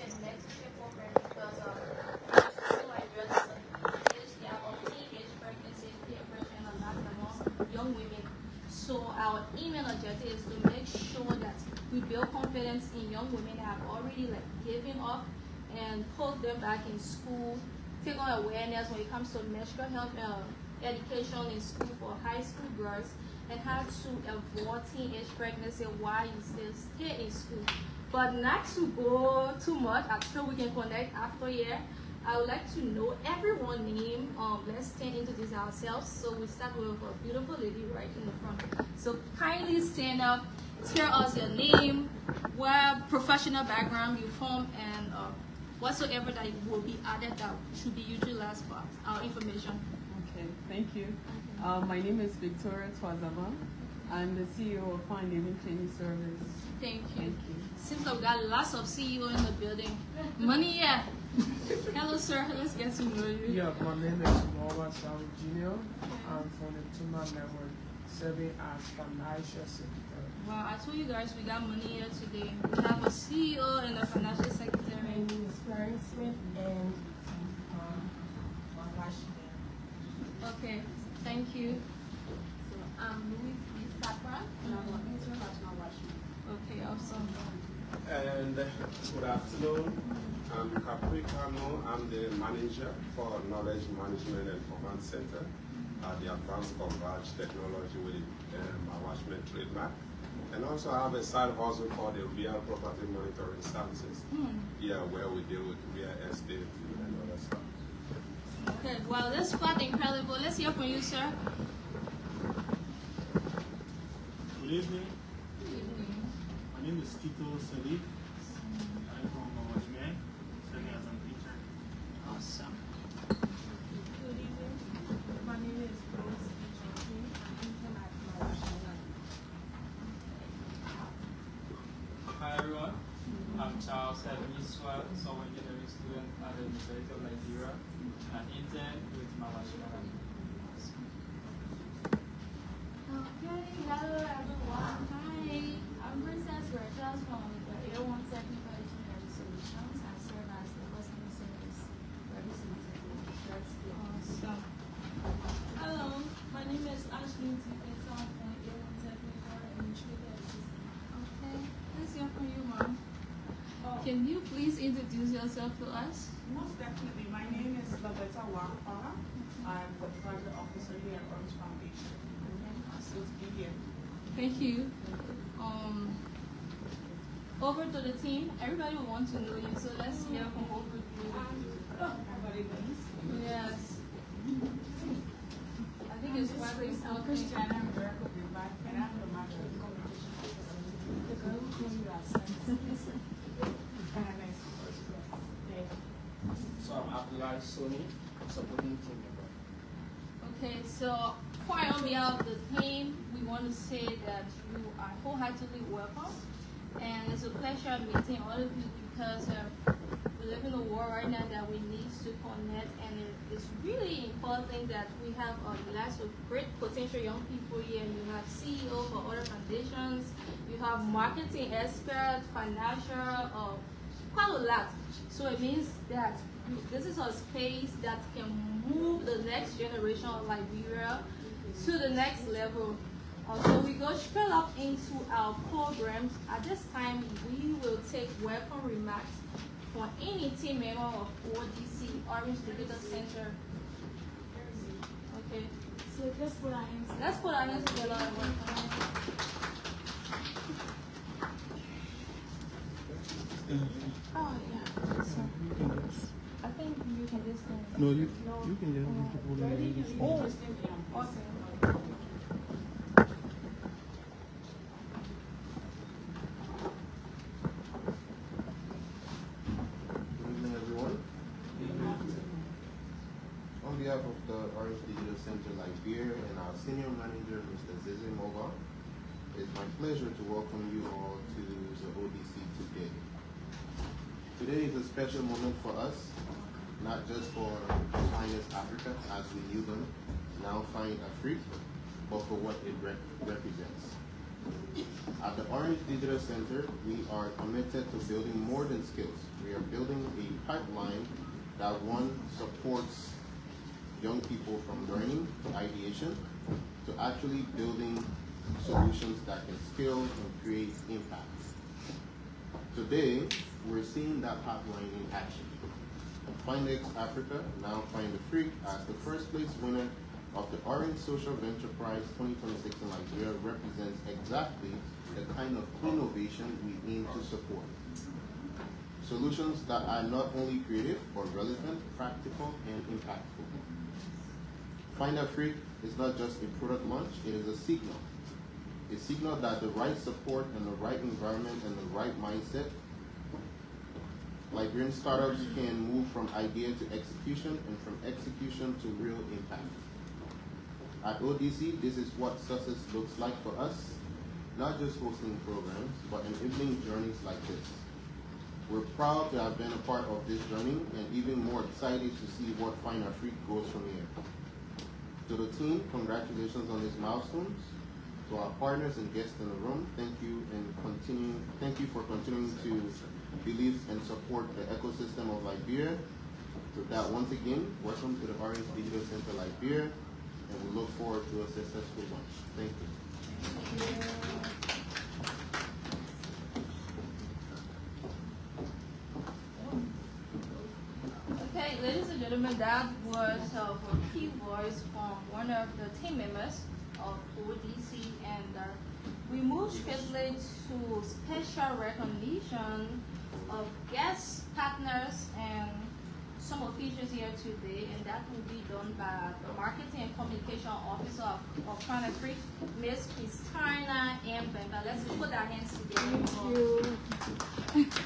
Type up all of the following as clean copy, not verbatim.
a mentorship program because my dress is they have a teenage pregnancy peer pressure and a lot among young women. So our email objective is to make sure that we build confidence in young women that have already given up and put them back in school, take on awareness when it comes to menstrual health education in school for high school girls, and how to avoid teenage pregnancy while you still stay in school. But not to go too much, I'm sure we can connect after here. I would like to know everyone's name. Let's stand into this ourselves. So we start with a beautiful lady right in the front. So kindly stand up, tell us your name, what professional background you from, and whatsoever that will be added that should be utilized for our information. Okay, thank you. My name is Victoria Twazaba. I'm the CEO of FindAfriq Cleaning Service. Thank you. Seems like we got lots of CEO in the building. Money, yeah. Hello, sir. Let's get to know you. Yeah, my name is Robert Saul Jr. I'm from the Tuma Network, serving as financial secretary. Wow, I told you guys we got money here today. We have a CEO and a financial secretary. My name is Florence Smith and Okay, thank you. so I'm Louis Sapra and I'm an international watchman. Okay, awesome. And good afternoon. I'm Capricano. I'm the manager for Knowledge Management and Command Center at the Advanced Converge Technology with my Watchman trademark. And also I have a side hustle called the Real Property Monitoring Services. Yeah, where we deal with real estate and other stuff. Okay, well, that's quite incredible. Let's hear from you, sir. Good evening. My name is Tito Sadiq. I'm from Watchman, serving as an intern. Awesome. Good evening. My name is Rose Johnson. I'm intern at my Watchman. Hi everyone, I'm Charles Ebeniswa, software engineering student at the University of Nigeria, an intern with my Watchman. Okay, hello everyone. Hi, I'm Princess Rachel from the Air One Technical Engineering Solutions. I serve as the customer service representative. That's awesome. Hello, my name is Ashley Tippins. I'm from A1 Technical and Trader Assistant. Okay, let's hear from you, Mom. Can you please introduce yourself to us? Most definitely. My name is Lavetta Wakpa. I'm the private officer here at Orange Foundation. So to be here. Thank you. Over to the team. Everybody will want to know you, so let's hear from over to you. Everybody knows. Yes. I think it's probably I'm Christiana Miracle Goodbye, and I'm the marketing communication officer. The girl who called you as Very nice. Thank you. So I'm Abdullah Soni, supporting team member. okay. So, for on behalf of the team, we want to say that you are wholeheartedly welcome, and it's a pleasure meeting all of you because we live in a world right now that we need to connect, and it's really important that we have lots of great potential young people here. You have CEOs for other foundations, you have marketing experts, financial, quite a lot. So it means that this is a space that can move the next generation of Liberia to the next level. So we go straight up into our programs. At this time, we will take welcome remarks for any team member of ODC, Orange Digital Center. Okay. So let's put our hands together. Let's put our hands together and welcome. Oh yeah. So, I think you can just. No, you can just Oh, awesome. Good evening, everyone. On behalf of the Orange Digital Center Liberia and our senior manager, Mr. Zizi Moba, it's my pleasure to welcome you all to the ODC today. Today is a special moment for us, not just for Finest Africa as we knew them, now FindAfriq, but for what it represents. At the Orange Digital Center, we are committed to building more than skills. We are building a pipeline that, one, supports young people from learning to ideation to actually building solutions that can scale and create impact. Today, we're seeing that pipeline in action. FindAfriq, now FindAfriq, as the first place winner of the Orange Social Venture Prize 2026 in Nigeria, represents exactly the kind of innovation we aim to support. Solutions that are not only creative, but relevant, practical, and impactful. FindAfriq is not just a product launch, it is a signal that the right support and the right environment and the right mindset, Liberian startups can move from idea to execution and from execution to real impact. At ODC, this is what success looks like for us, not just hosting programs, but enabling journeys like this. We're proud to have been a part of this journey and even more excited to see what FindAfriq goes from here. To the team, congratulations on these milestones. To our partners and guests in the room, thank you for continuing to believe and support the ecosystem of Liberia. With that, once again, welcome to the Orange Digital Center Liberia, and we look forward to a successful launch. Thank you. Okay, ladies and gentlemen, that was a key voice from one of the team members of ODC, and we move swiftly to special recognition of guest partners and some officials here today, and that will be done by the Marketing and Communication Officer of FindAfriq, Ms. Christina M. Bemba. Let's put our hands together. Thank you.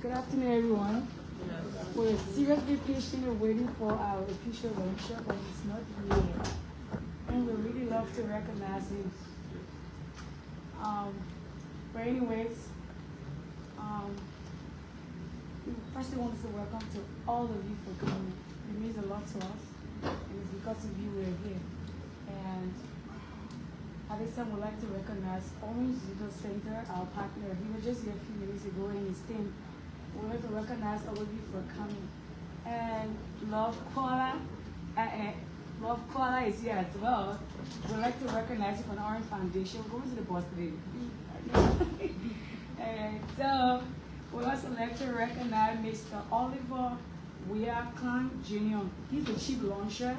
Good afternoon, everyone. We're seriously patiently waiting for our official workshop, but it's not here. And we really love to recognize him. But anyways, first I wanted to welcome to all of you for coming. It means a lot to us, and it's because of you we're here. And at this time, we'd like to recognize Orange Digital Center, our partner. He was just here a few minutes ago, and his team. We'd like to recognize all of you for coming. And Love Koala is here as well. We'd like to recognize you from the Orange Foundation. Go to the boss today. And so, we'd also like to recognize Mr. Oliver Weah-Khan Jr. He's the chief launcher,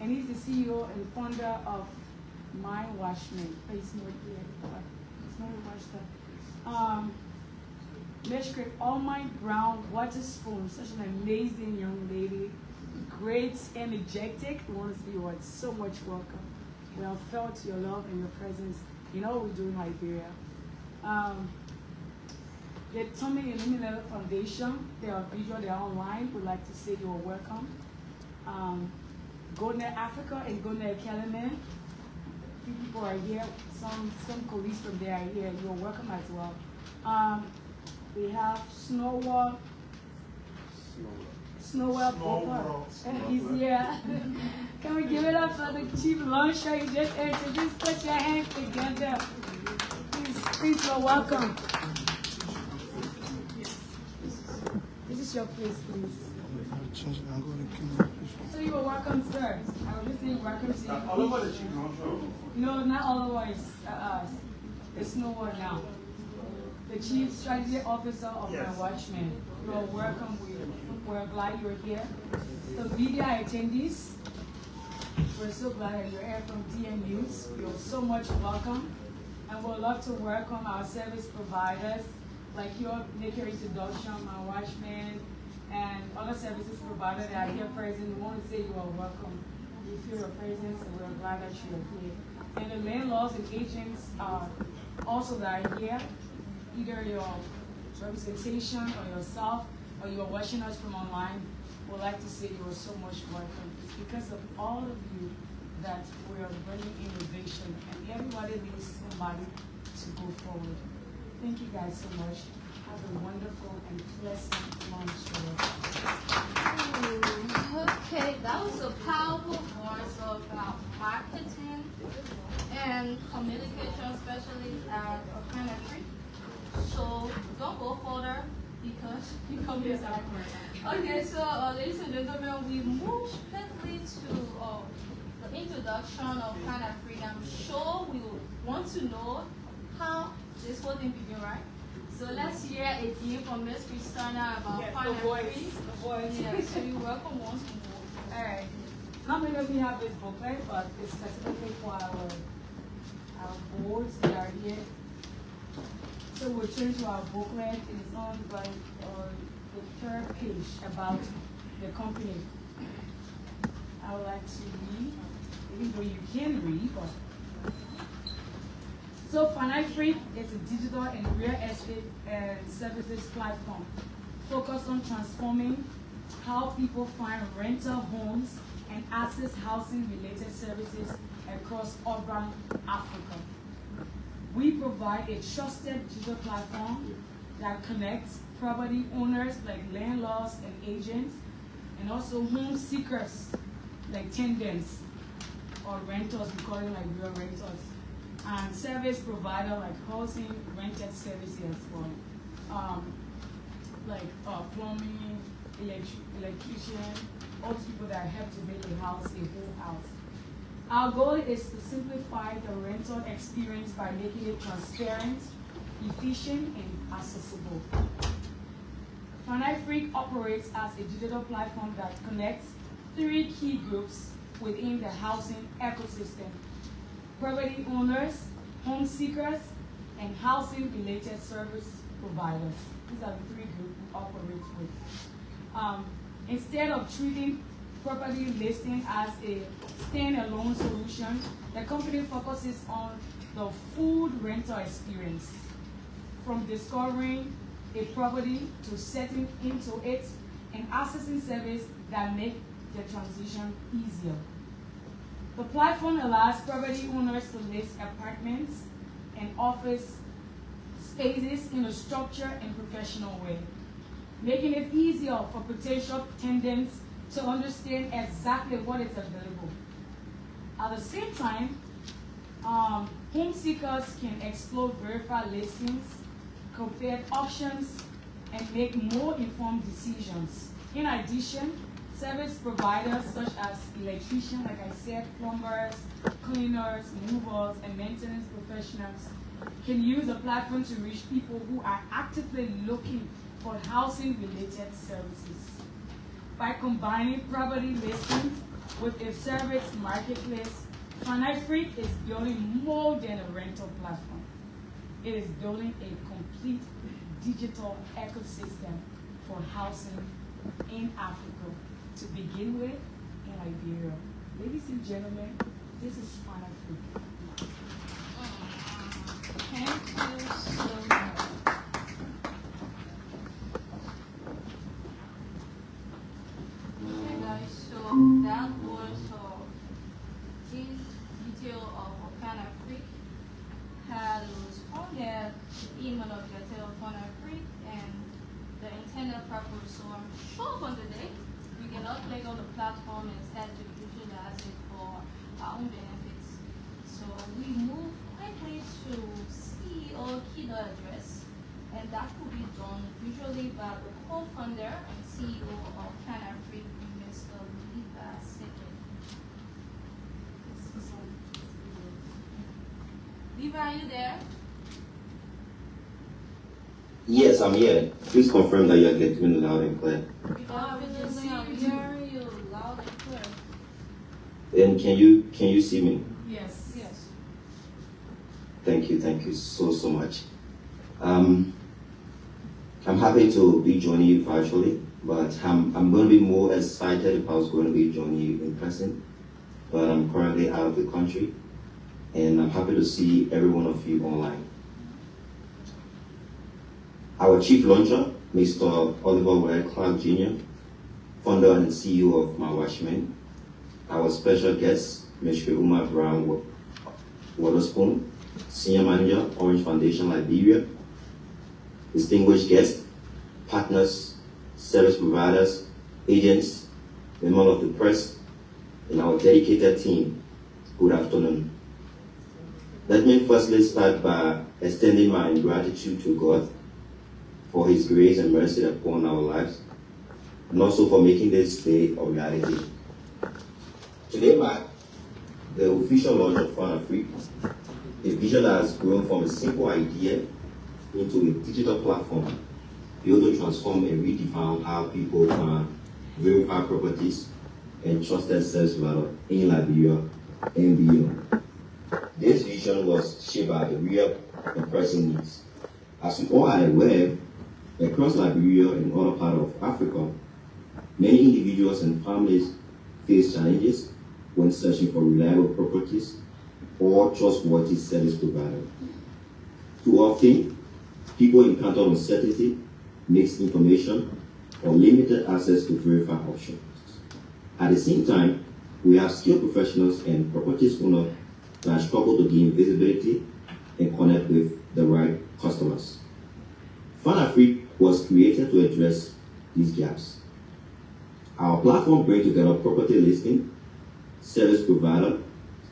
and he's the CEO and founder of My Watchman. He's not here. He's not watched that. Let's create All My Brown Waterspoon, such an amazing young lady, great, energetic. We want to see you all so much welcome. We have felt your love and your presence in all we do in Liberia. The Tommy and Limited Foundation, they are visual, they are online. We'd like to say you are welcome. Golden Africa and Golden Academy. A few people are here. Some colleagues from there are here. You are welcome as well. We have Snowwell Bopper. He's here. Can we give it up for the chief launcher? You just entered. Just put your hands together. Please, you're welcome. This is your place, please. So you are welcome, sir. I was just saying welcome to you. All over the chief launcher? No, not all the way. It's Snowwell now. The Chief Strategy Officer of My Watchman. You are welcome. We're glad you're here. The media attendees, we're so glad that you're here from DN News. You're so much welcome. And we'd love to welcome our service providers, like your make your introduction, My Watchman, and other services providers that are here present. We want to say you are welcome. We feel your presence, and we're glad that you're here. And the landlords and agents also that are here. Either your representation or yourself, or you're watching us from online, we'd like to say you are so much welcome. It's because of all of you that we are bringing innovation, and everybody needs somebody to go forward. Thank you guys so much. Have a wonderful and pleasant lunch. Okay, that was a powerful voice of our marketing and communication specialist at FindAfriq. So don't go further because you come inside. Okay, so ladies and gentlemen, we move quickly to the introduction of FindAfriq. I'm sure we want to know how this whole thing began, right? So let's hear again from Ms. Christina about FindAfriq. The voice. Yeah, so you're welcome once more. All right. Not many of you have this booklet, but it's specifically for our boards that are here. So we'll turn to our booklet. It's on the third page about the company. I would like to read, even though you can read, but so FindAfriq is a digital and real estate services platform focused on transforming how people find rental homes and access housing-related services across urban Africa. We provide a trusted digital platform that connects property owners like landlords and agents, and also home seekers like tenants or renters, we call it like real renters, and service provider like housing rented services for plumbing, electrician, all those people that help to build a house, a whole house. Our goal is to simplify the rental experience by making it transparent, efficient, and accessible. FindAfriq operates as a digital platform that connects 3 key groups within the housing ecosystem: property owners, home seekers, and housing-related service providers. These are the 3 groups we operate with. Instead of treating property listing as a standalone solution, the company focuses on the full rental experience, from discovering a property to setting into it and accessing service that make the transition easier. The platform allows property owners to list apartments and office spaces in a structured and professional way, making it easier for potential tenants to understand exactly what is available. At the same time, home seekers can explore verified listings, compare options, and make more informed decisions. In addition, service providers such as electricians, like I said, plumbers, cleaners, movers, and maintenance professionals can use the platform to reach people who are actively looking for housing-related services. By combining property listings with a service marketplace, FindAfriq is building more than a rental platform. It is building a complete digital ecosystem for housing in Africa, to begin with, in Liberia. Ladies and gentlemen, this is FindAfriq. Thank you so much. Okay guys, so that was in detail of FindAfriq, how it was founded, the email objective of FindAfriq, and the intended purpose. So I'm sure for today we cannot click on the platform and start to utilize it for our own benefits. So we move quickly to CEO key address, and that could be done usually by the co-founder and CEO of FindAfriq, Mr. Liba Seke. Liba, are you there? Yes, I'm here. Please confirm that you are getting me loud and clear. Definitely, I'm hearing you loud and clear. And can you see me? Yes. Yes. Thank you so much. I'm happy to be joining you virtually, but I'm going to be more excited if I was going to be joining you in person. But I'm currently out of the country, and I'm happy to see every one of you online. Our chief launcher, Mr. Oliver Ware Clark Jr., founder and CEO of My Watchman. Our special guest, Mr. Umar Brown Waterspoon, Senior Manager, Orange Foundation, Liberia. Distinguished guests, partners, service providers, agents, members of the press, and our dedicated team Good afternoon. Let me firstly start by extending my gratitude to God for His grace and mercy upon our lives, and also for making this day a reality. Today marks the official launch of FindAfriq, a vision that has grown from a simple idea into a digital platform built to transform and redefine how people can verify properties and trusted service providers in Liberia and beyond. This vision was shaped by the real and pressing needs. As we all are aware, across Liberia and other parts of Africa, many individuals and families face challenges when searching for reliable properties or trustworthy service providers. Too often, people encounter uncertainty, mixed information, or limited access to verified options. At the same time, we have skilled professionals and properties owners that struggle to gain visibility and connect with the right customers. FindAfriq was created to address these gaps. Our platform brings together property listing, service provider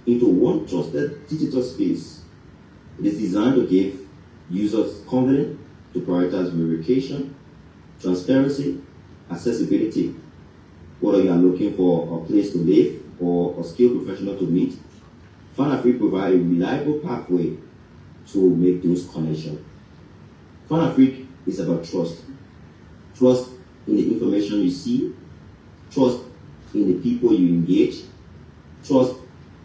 into one trusted digital space. It is designed to give users confidence to prioritize verification, transparency, accessibility. Whether you are looking for a place to live or a skilled professional to meet, FindAfriq provides a reliable pathway to make those connections. FindAfriq is about trust. Trust in the information you see, trust in the people you engage, trust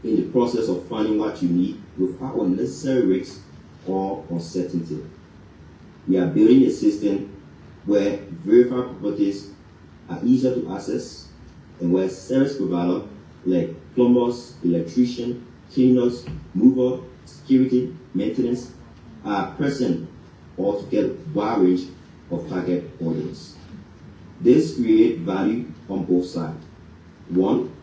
in the process of finding what you need without unnecessary risks or uncertainty. We are building a system where verified properties are easier to access and where service providers like plumbers, electricians, cleaners, movers, security, maintenance are present or to get a wide range of target audience. This creates value on both sides. One,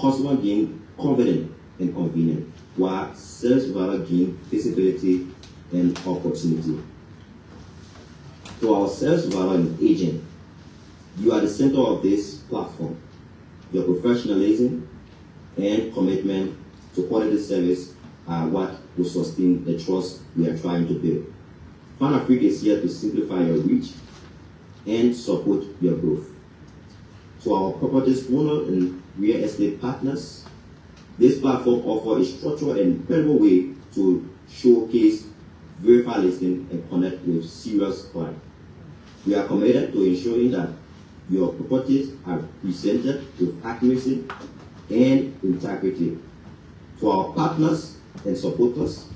customer gain confidence and convenience, while service provider gain visibility and opportunity. To our service provider and agent, you are the center of this platform. Your professionalism and commitment to quality service are what will sustain the trust we are trying to build. FindAfriq is here to simplify your reach and support your growth. To our properties owners and real estate partners, this platform offers a structured and credible way to showcase, verify listing, and connect with serious clients. We are committed to ensuring that your properties are presented with accuracy and integrity. To our partners and supporters,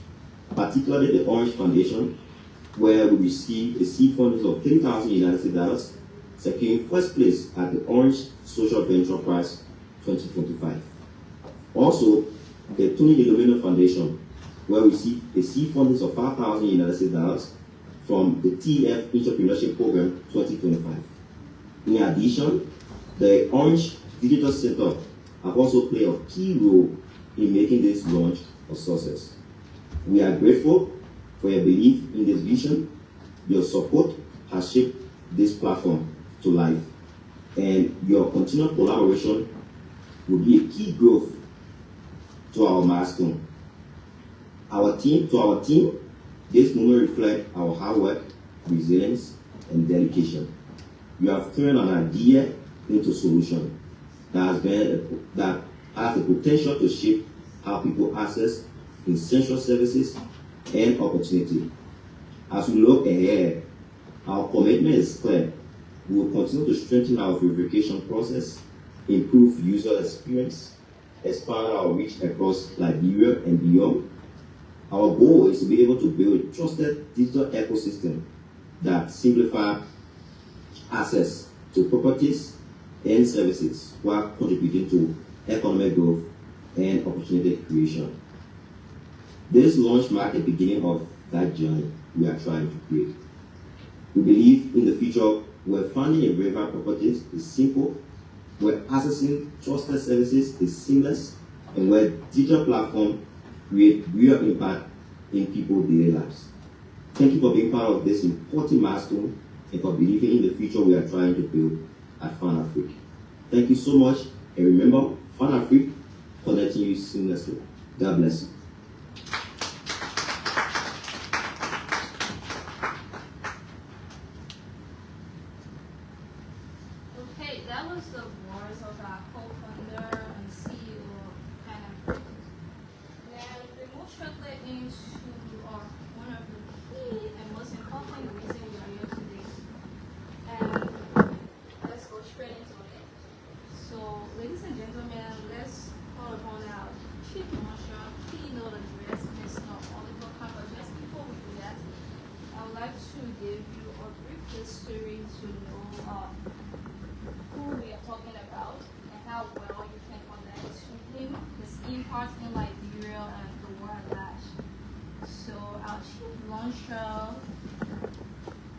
particularly the Orange Foundation, where we received a seed funding of $3,000, securing first place at the Orange Social Venture Prize 2025. Also, the Tony Delomino Foundation, where we received a seed funding of $5,000 from the TF Entrepreneurship Program 2025. In addition, the Orange Digital Center have also played a key role in making this launch a success. We are grateful for your belief in this vision. Your support has shaped this platform to life, and your continued collaboration will be a key growth to our milestone. To our team, this moment reflects our hard work, resilience, and dedication. You have turned an idea into a solution that has the potential to shape how people access essential services and opportunity. As we look ahead, our commitment is clear. We will continue to strengthen our verification process, improve user experience, expand our reach across Liberia and beyond. Our goal is to be able to build a trusted digital ecosystem that simplifies access to properties and services while contributing to economic growth and opportunity creation. This launch marks the beginning of that journey we are trying to create. We believe in the future where finding a verified properties is simple, where accessing trusted services is seamless, and where digital platforms create real impact in people's daily lives. Thank you for being part of this important milestone and for believing in the future we are trying to build at FindAfriq. Thank you so much, and remember, FindAfriq connecting you seamlessly. God bless you. Okay, that was the words of our co-founder and CEO of FindAfriq. Now we move straight into one of the key and most important reasons we are here today. And let's go straight into it. So, ladies and gentlemen, let's call upon our Chief Marshal, keynote address, Mr. Oliver Carter. Just before we do that, I would like to give you a brief history to know who we are talking about and how well you can connect to him, his impact in Liberia and the world at large. So our chief launcher,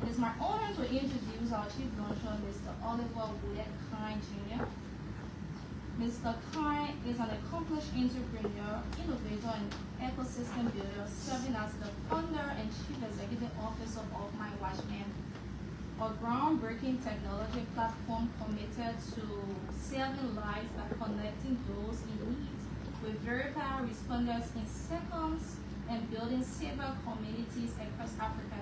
it is my honor to introduce our chief launcher, Mr. Oliver Kine Jr. Mr. Kine is an accomplished entrepreneur, innovator, and ecosystem builder, serving as the founder and chief executive officer of My Watchman, a groundbreaking technology platform committed to saving lives by connecting those in need with verified responders in seconds and building safer communities across Africa.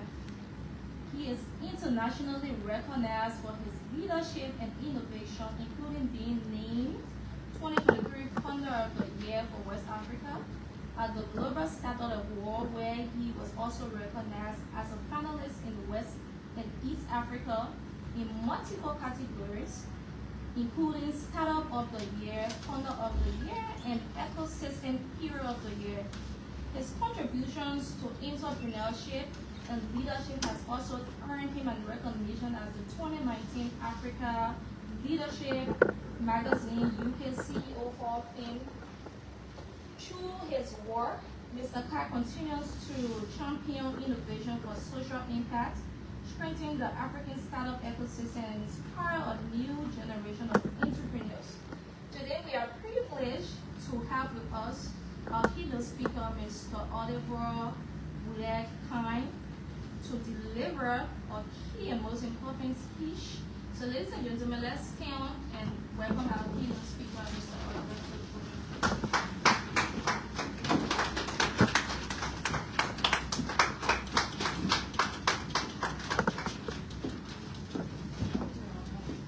He is internationally recognized for his leadership and innovation, including being named 2023 Founder of the Year for West Africa at the Global Startup Award, where he was also recognized as a finalist in the West and East Africa in multiple categories, including Startup of the Year, Founder of the Year, and Ecosystem Hero of the Year. His contributions to entrepreneurship and leadership has also earned him a recognition as the 2019 Africa Leadership Magazine UK CEO Hall of Fame. Through his work, Mr. Kai continues to champion innovation for social impact, strengthening the African startup ecosystem, and inspire a new generation of entrepreneurs. Today, we are privileged to have with us our keynote speaker, Mr. Oliver Kine, to deliver a key and most important speech. So, ladies and gentlemen, let's stand and welcome our keynote speaker, Mr. Oliver, to the podium.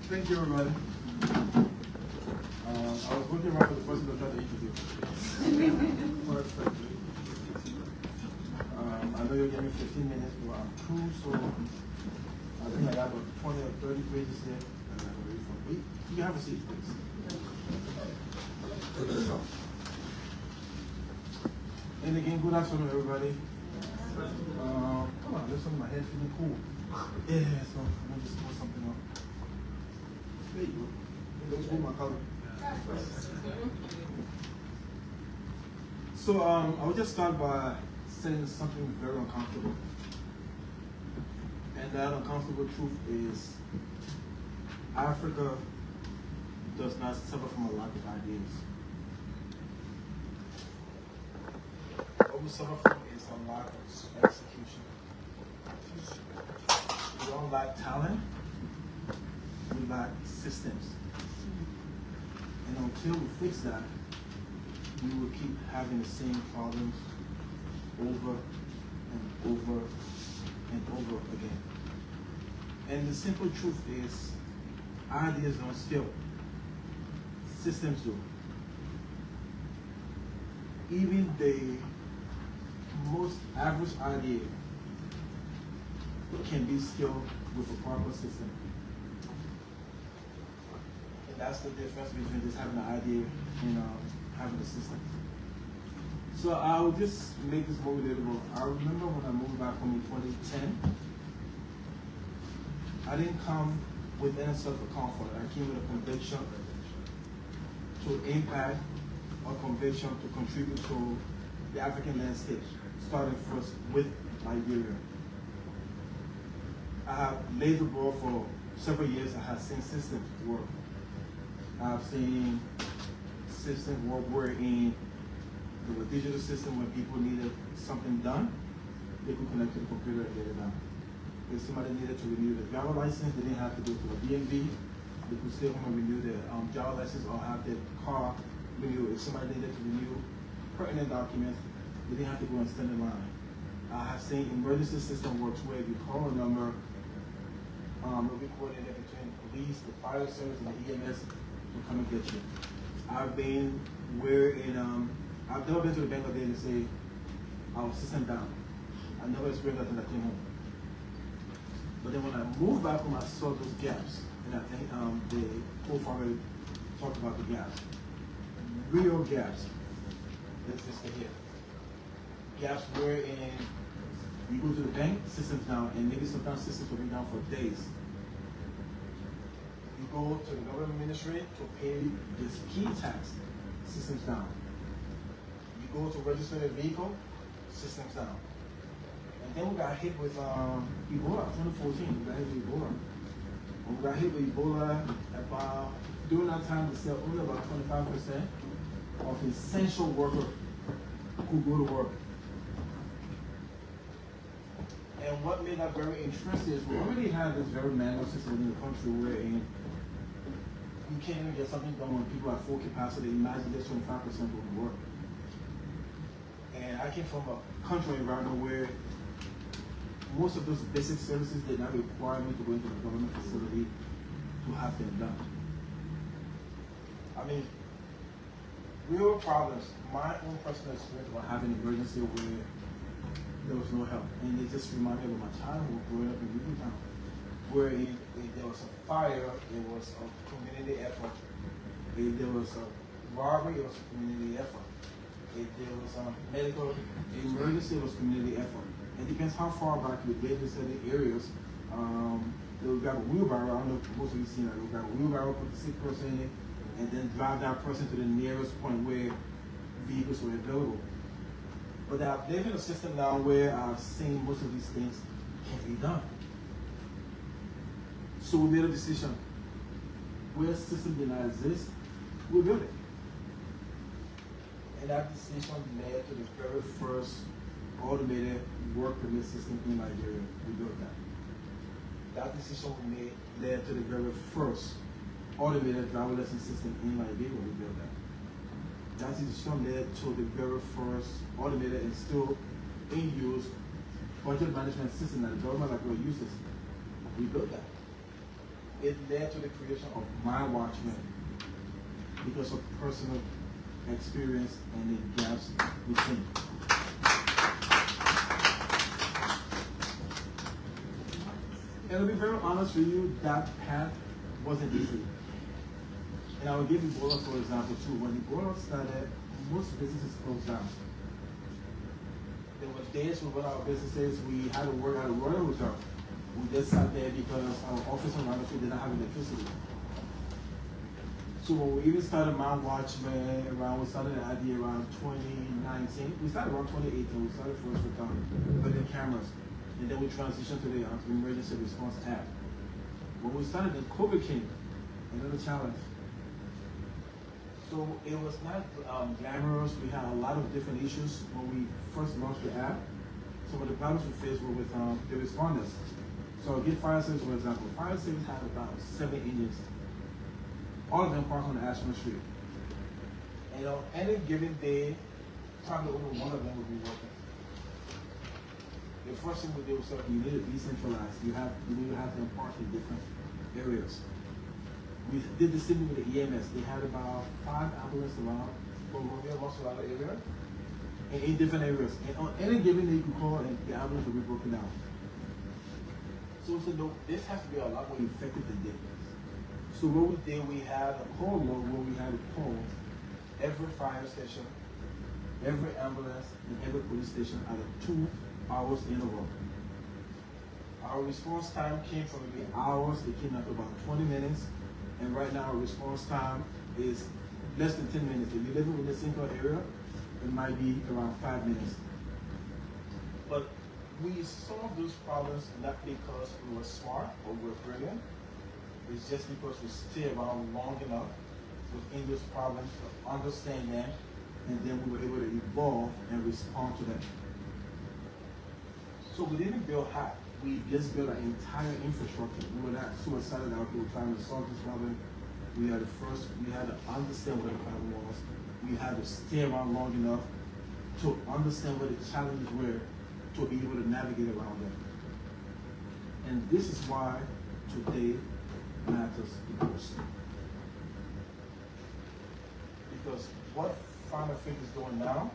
Thank you, everybody. I was looking around for the person to try to introduce. Perfect. I know you're giving me 15 minutes, but I'm through, so I think I got about 20 or 30 pages here. And I'm ready for me. You can have a seat, please. And again, good afternoon, everybody. Come on, listen, my head feeling cool. Yeah, so let me just pull something up. There you go. It looks good, my color. So I would just start by saying something very uncomfortable. And that uncomfortable truth is Africa does not suffer from a lack of ideas. What we suffer from is a lack of execution. We don't lack talent, we lack systems. And until we fix that, we will keep having the same problems over and over and over again. And the simple truth is, ideas don't scale. Systems do. Even the most average idea can be scaled with a proper system. And that's the difference between just having an idea and having a system. So I'll just make this more relatable. I remember when I moved back home in 2010, I didn't come with any sort of comfort. I came with a conviction to impact, a conviction to contribute to the African landscape, starting first with Liberia. I have laid the ball for several years. I have seen systems work. I've seen systems work wherein there was a digital system when people needed something done, they could connect to the computer and get it done. If somebody needed to renew their driver license, they didn't have to go to a DMV. They could stay home and renew their driver license or have their car renewed. If somebody needed to renew pertinent documents, they didn't have to go and stand in line. I have seen emergency system works where if you call a number, it'll be coordinated between police, the fire service, and the EMS to come and get you. I've been I've never been to the bank a day and say, our system down. I never experienced that until I came home. But then when I moved back home, I saw those gaps. And I think the co-founder talked about the gaps. Real gaps. This is here. Gaps wherein you go to the bank, systems down, and maybe sometimes systems will be down for days. You go to the government ministry to pay this key tax, systems down. You go to register a vehicle, systems down. And then we got hit with Ebola, 2014, we got hit with Ebola. When we got hit with Ebola, during that time, we said only about 25% of essential workers could go to work. And what made that very interesting is we already had this very manual system in the country where you can't even get something done when people are full capacity. Imagine there's 25% going to work. And I came from a country environment where most of those basic services did not require me to go into the government facility to have them done. I mean, real problems. My own personal experience about having an emergency where there was no help. And it just reminded me of my childhood growing up in Newtown, where if there was a fire, it was a community effort. If there was a robbery, it was a community effort. If there was a medical emergency, it was community effort. It depends how far back you live in certain areas. They've got a wheelbarrow. I don't know if most of you seen that. They've got a wheelbarrow, put the sick person in it, and then drive that person to the nearest point where vehicles were available. But I've lived in a system now where I've seen most of these things can be done. So we made a decision. Where a system did not exist, we built it. And that decision led to the very first automated work permit system in Nigeria. We built that. That decision we made led to the very first automated driver lesson system in Nigeria. We built that. That decision led to the very first automated and still in use budget management system that the government uses. We built that. It led to the creation of My Watchman because of personal experience and the gaps within. And to be very honest with you, that path wasn't easy. And I will give Ebola for example too. When Ebola started, most businesses closed down. There were days we run our businesses, we had to work at a Royal Hotel. We just sat there because our office and manager did not have electricity. So when we even started My Watchman we started the idea around 2019. We started around 2018. We started first with building cameras. And then we transitioned to the emergency response app. When we started, the COVID came, another challenge. So it was not glamorous. We had a lot of different issues when we first launched the app. Some of the problems we faced were with the responders. So I'll give fire service for example. Fire service had about 7 engines. All of them parked on the Ashland Street. And on any given day, probably only one of them would be working. The first thing we did was you need to decentralize. You need to have them parked in different areas. We did the same with the EMS. They had about 5 ambulances around Monrovia, Los Angeles area, and in different areas. And on any given day, you can call and the ambulance will be broken down. So we said, no, this has to be a lot more effective than this. So what we did, we had a call log where we had to call every fire station, every ambulance, and every police station at a 2 hours interval. Our response time came from maybe hours, it came up to about 20 minutes, and right now our response time is less than 10 minutes. If you live in the single area, it might be around 5 minutes. But we solved those problems not because we were smart or we were brilliant. It's just because we stayed around long enough within those problems to understand them, and then we were able to evolve and respond to them. So we didn't build high. We just built an entire infrastructure. We were not so excited that we were trying to solve this problem. We had to understand what the problem was. We had to stay around long enough to understand what the challenges were, to be able to navigate around them. And this is why today matters the most. Because what FindAfriq is doing now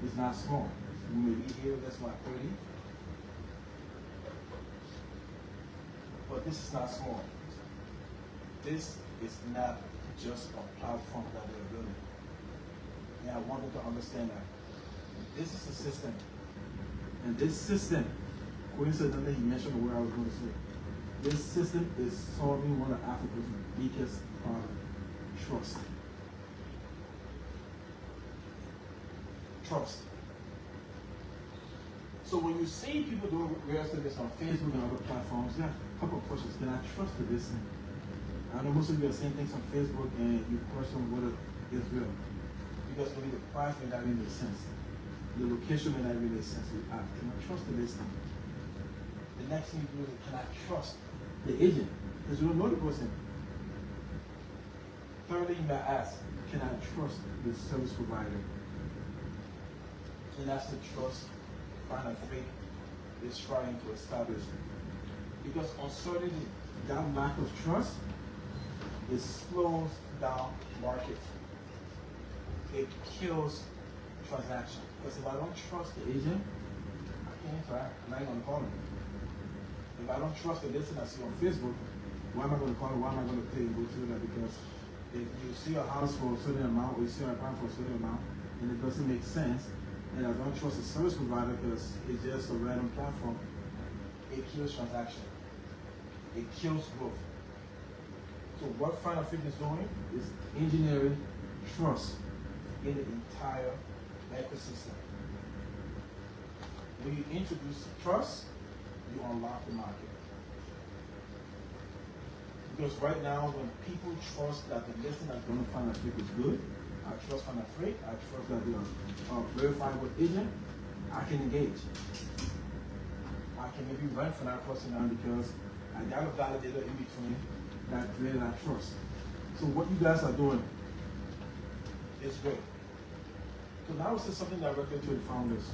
is not small. We may be here, that's like 30. But this is not small. This is not just a platform that they're building. And I wanted to understand that. This is a system. And this system, coincidentally, he mentioned the word I was going to say. This system is solving one of Africa's biggest problems, trust. Trust. So when you see people doing real estate on Facebook and other platforms, there are a couple of questions. Can I trust this thing? I know most of you are saying things on Facebook and you question whether it's real. Because maybe the price may not really make sense. The location may not really make sense. Can I trust this thing? The next thing you do is, can I trust the agent? Because you don't know the person. Thirdly, you might ask, can I trust the service provider? And that's the trust FindAfriq is trying to establish. Because uncertainty, that lack of trust, it slows down markets. It kills transaction. Because if I don't trust the agent, I can't interact. I'm not going to call him. If I don't trust the listing I see on Facebook, why am I going to call him? Why am I going to pay and go through that? Because if you see a house for a certain amount, or you see an apartment for a certain amount, and it doesn't make sense, and I don't trust the service provider because it's just a random platform, it kills transaction. It kills growth. So what FindAfriq is doing is engineering trust in the entire ecosystem. When you introduce trust, you unlock the market. Because right now, when people trust that the listing that's going to FindAfriq is good, I trust FindAfriq, I trust that they are verifiable agent, I can engage. I can maybe rent for that person now because I got a validator in between that created that trust. So what you guys are doing is great. So now it's just something directly to the founders.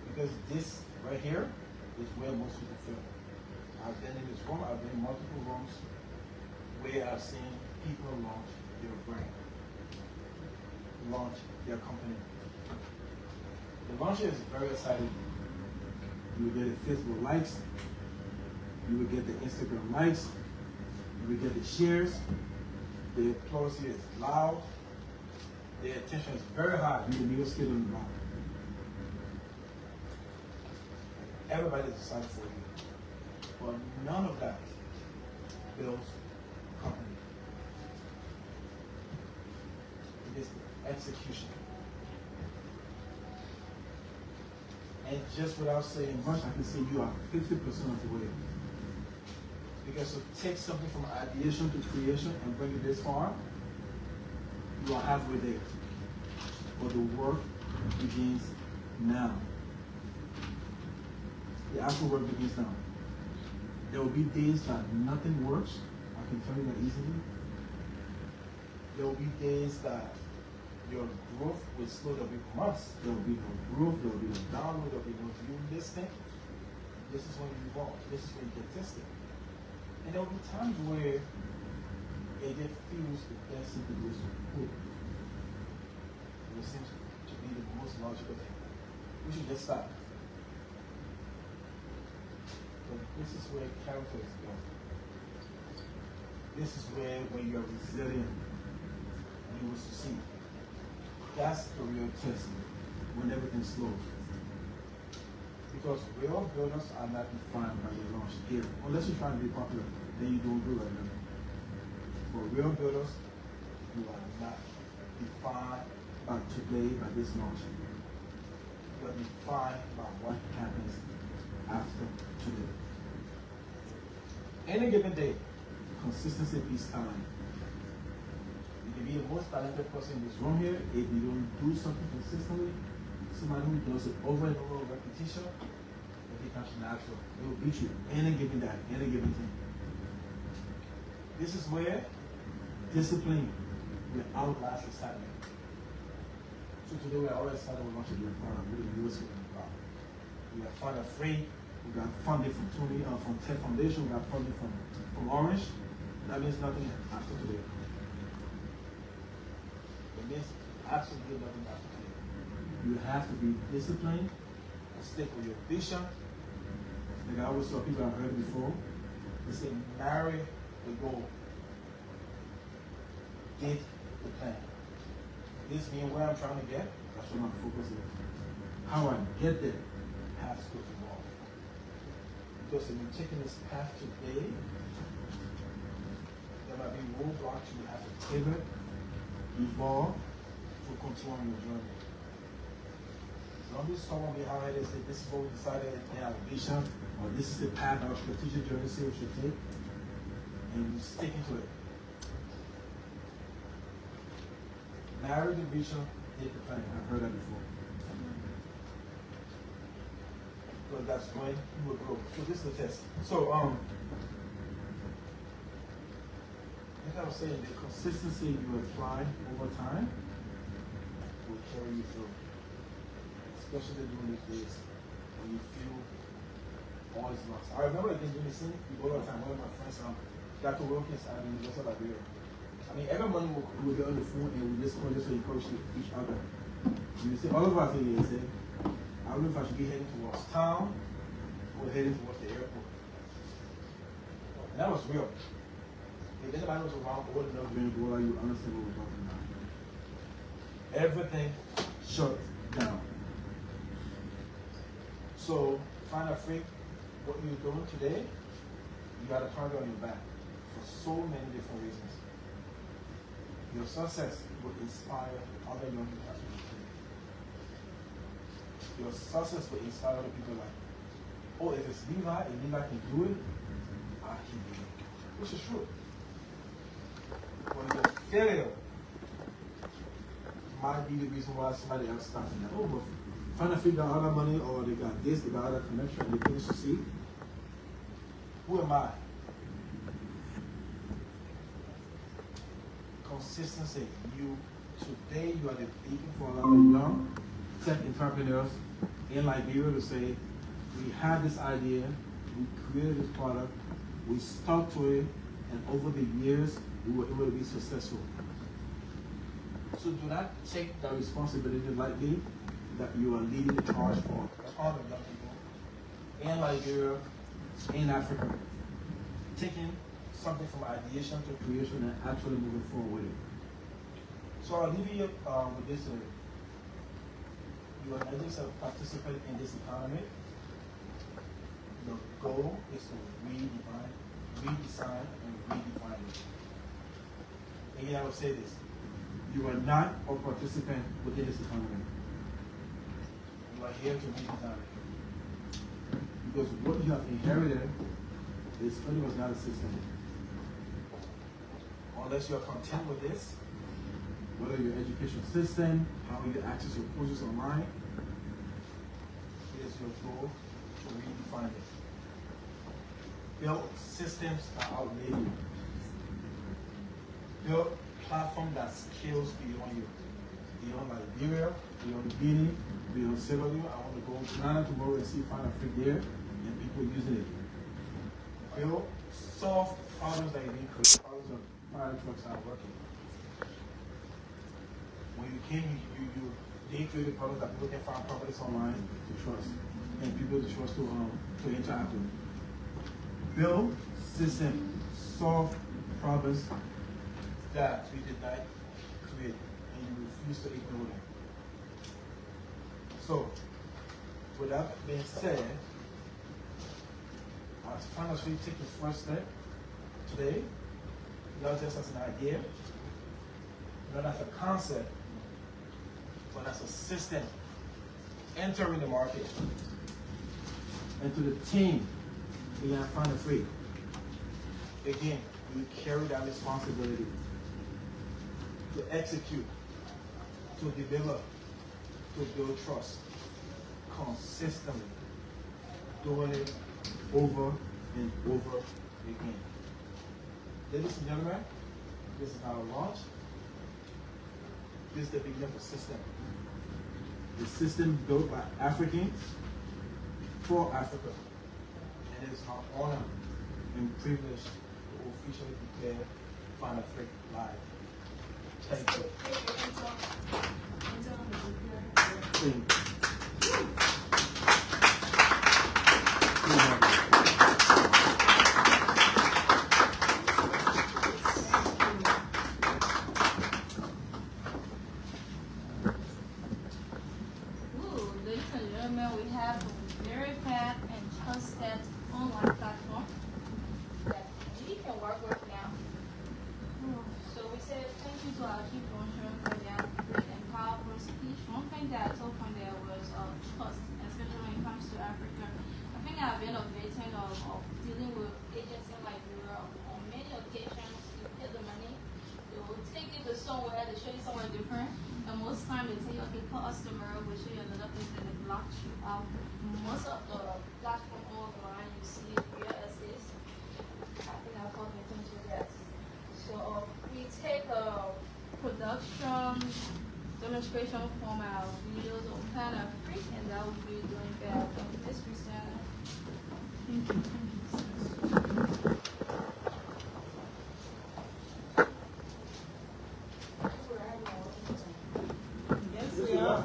Because this right here is where most people fail. I've been in this room, I've been in multiple rooms where I've seen people launch their brand, launch their company. The launch is very exciting. You will get the Facebook likes, you will get the Instagram likes, you will get the shares, the applause here is loud, the attention is very high, you will be skill on the ground. Everybody's excited for you. But none of that builds company. It is the execution. And just without saying much, I can say you are 50% of the way. Because to take something from ideation to creation and bring it this far, you are halfway there. But the work begins now. The actual work begins now. There will be days that nothing works. I can tell you that easily. There will be days that your growth will slow. There will be months. There will be no growth. There will be no download. There will be no new listing. This is when you evolve. This is when you get tested. And there will be times where it just feels the best thing to do is to quit. It seems to be the most logical thing. We should just stop. But this is where character is built. This is where when you're resilient, you will succeed. That's the real test when everything slows. Because real builders are not defined by their launch gear. Unless you're trying to be popular, then you don't do right now. For real builders, you are not defined by today, by this launch. You are defined by what happens after today. Any given day, consistency beats time. You can be the most talented person in this room here. If you don't do something consistently, somebody who does it over and over with repetition, it becomes natural. It will beat you any given day, any given thing. This is where discipline will outlast excitement. So today we are all excited we want to do a product with the US about. We got FindAfriq, we got funding from Tony, from Tech Foundation, we got funding from Orange. That means nothing after today. It means absolutely nothing after today. You have to be disciplined and stick with your vision. Like I always tell people I've heard before, they say marry the goal. Date the plan. This means where I'm trying to get, that's what my focus is. How I get there has to evolve. Because if you're taking this path today, there might be roadblocks you have to pivot, evolve, to continue on your journey. Don't be someone behind it and say, this is what we decided in our vision, or this is the path our strategic journey say we should take, and you stick into it. Marry the vision, take the plan. I've heard that before. Because that's when you will grow. So this is the test. So like I was saying, the consistency you apply over time will carry you through. Especially during these days when you feel all is lost. I remember again doing this thing all the time. One of my friends, Dr. Wilkins at the University of Liberia. I mean, every morning we'll get on the phone and we just encourage each other. You see, all of us here say, I don't know if I should be heading towards town or heading towards the airport. And that was real. If anybody was around old enough during the war, you understand what we're talking about. Everything shut down. So, FindAfriq, what you're doing today, you got a target on your back for so many different reasons. Your success will inspire other young people. Your success will inspire other people like, oh, if it's Levi and Levi can do it, I can do it. Which is true. But the failure might be the reason why somebody else started that. Oh, but FindAfriq got other money, or they got this, they got other connection, and they finish to see. Who am I? Consistency. Today you are the beacon for a lot of young tech entrepreneurs in Liberia to say, we had this idea, we created this product, we stuck to it, and over the years we were able to be successful. So do not take the responsibility lightly that you are leading the charge for all the young people in Liberia, in Africa, taking something from ideation to creation and actually moving forward with it. So I'll leave you with this. You are not just a participant in this economy. The goal is to redesign, and redefine it. Again, I will say this. You are not a participant within this economy. You are here to redesign it. Because what you have inherited is pretty much not a system. Unless you are content with this, whether your education system, how you access your courses online, it is your goal to redefine it. Build systems that outlive you. Build platform that scales beyond you. Beyond Liberia, beyond Guinea, beyond Sierra Leone. I want to go to Ghana tomorrow and see FindAfriq there and people using it. Build solve problems that you need to create. Problems of fire trucks are working. When you came, they created products that people can find properties online to trust, and people to trust to interact with. Build systems, solve problems that we did not create, and you refuse to ignore them. So, with that being said, as FindAfriq take the first step today, not just as an idea, not as a concept, but as a system entering the market, and to the team behind FindAfriq. Again, you carry that responsibility to execute, to develop, to build trust consistently, doing it over and over again. Ladies and gentlemen, this is our launch. This is the beginning of the system. a system built by Africans for Africa. And it's our honor and privilege to officially declare FindAfriq live. Thank you. Thank you. Ladies and gentlemen, we have a verified and trusted online platform that we can work with now. So we say thank you to our chief launcher for that great and powerful speech. One thing that I told from there was trust, especially when it comes to Africa. I think I've been a victim of dealing with agents in Liberia on many occasions. You pay the money, they will take you to somewhere, they show you somewhere different. And most times they tell you, okay, call us tomorrow, we'll show you another place, and they block you out. Most of the platform online, you see real estates. I think I've called victims with that. So we take a production demonstration from our videos on FindAfriq, and that will be doing that on this presenter. Thank you. Yes, we are.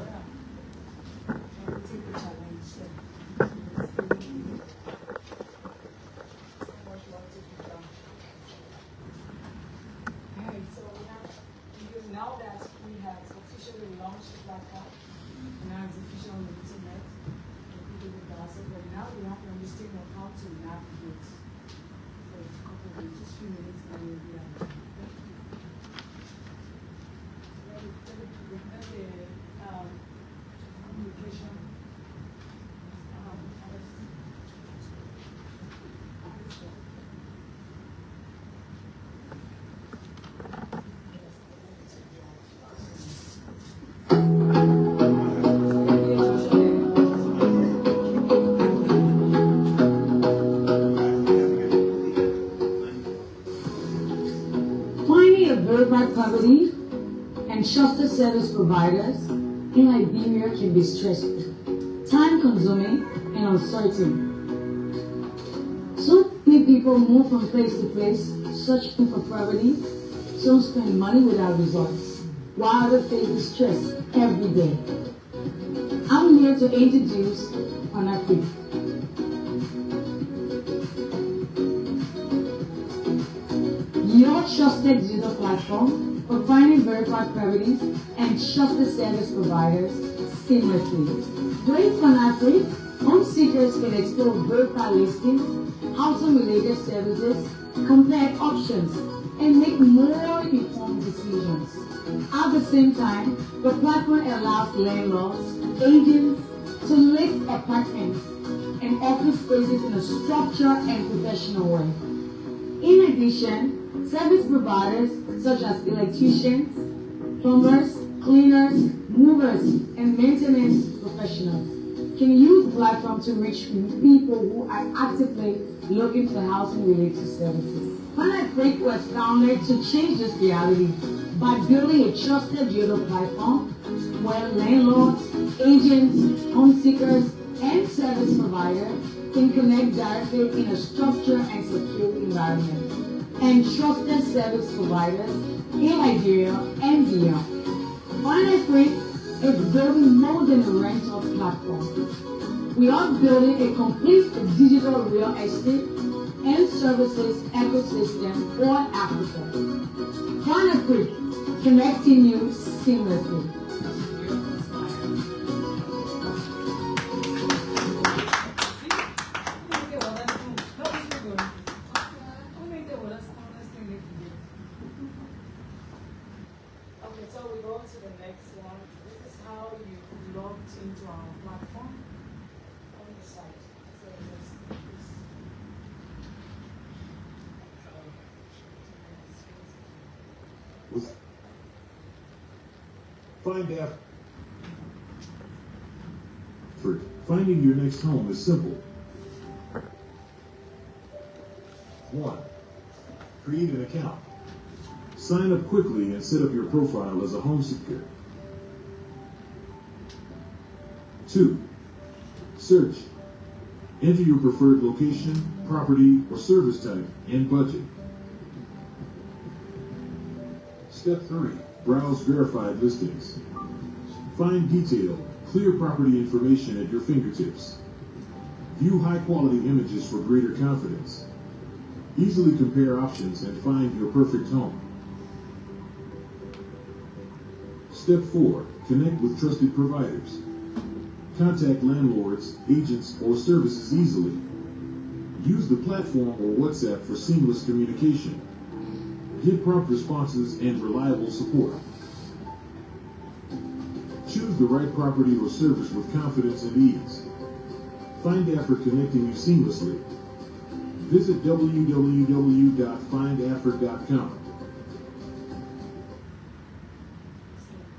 Now that we have officially launched the platform, and now it's officially on the internet, but now we have to understand how to navigate for a couple of minutes, just a few minutes, and we'll be out. Communication. Finding a verified property and trusted service providers in Liberia can be stressful, time-consuming, and uncertain. So many people move from place to place searching for property, some spend money without results, while others face stress every day. I'm here to introduce FindAfriq. Your trusted digital platform for finding verified properties and trusted service providers seamlessly. With FindAfriq, home seekers can explore verified listings, housing-related services, compare options, and make more informed decisions. At the same time, the platform allows landlords, agents to list apartments and office spaces in a structured and professional way. In addition, service providers such as electricians, plumbers, cleaners, movers, and maintenance professionals can use the platform to reach people who are actively looking for housing-related services. FindAfriq was founded to change this reality by building a trusted digital platform where landlords, agents, home seekers, and service providers can connect directly in a structured and secure environment. And trusted service providers in Liberia and beyond. FindAfriq is building more than a rental platform. We are building a complete digital real estate and services ecosystem for Africa. FindAfriq, connecting you seamlessly. Okay, so we go to the next one. This is how you logged into our platform on the site. So with FindAfriq. Finding your next home is simple. 1. Create an account. Sign up quickly and set up your profile as a home seeker. 2. Search. Enter your preferred location, property, or service type, and budget. Step 3. Browse verified listings. Find detailed, clear property information at your fingertips. View high-quality images for greater confidence. Easily compare options and find your perfect home. Step 4. Connect with trusted providers. Contact landlords, agents, or services easily. Use the platform or WhatsApp for seamless communication. Get prompt responses and reliable support. Choose the right property or service with confidence and ease. FindAfriq connecting you seamlessly. Visit www.findafriq.com.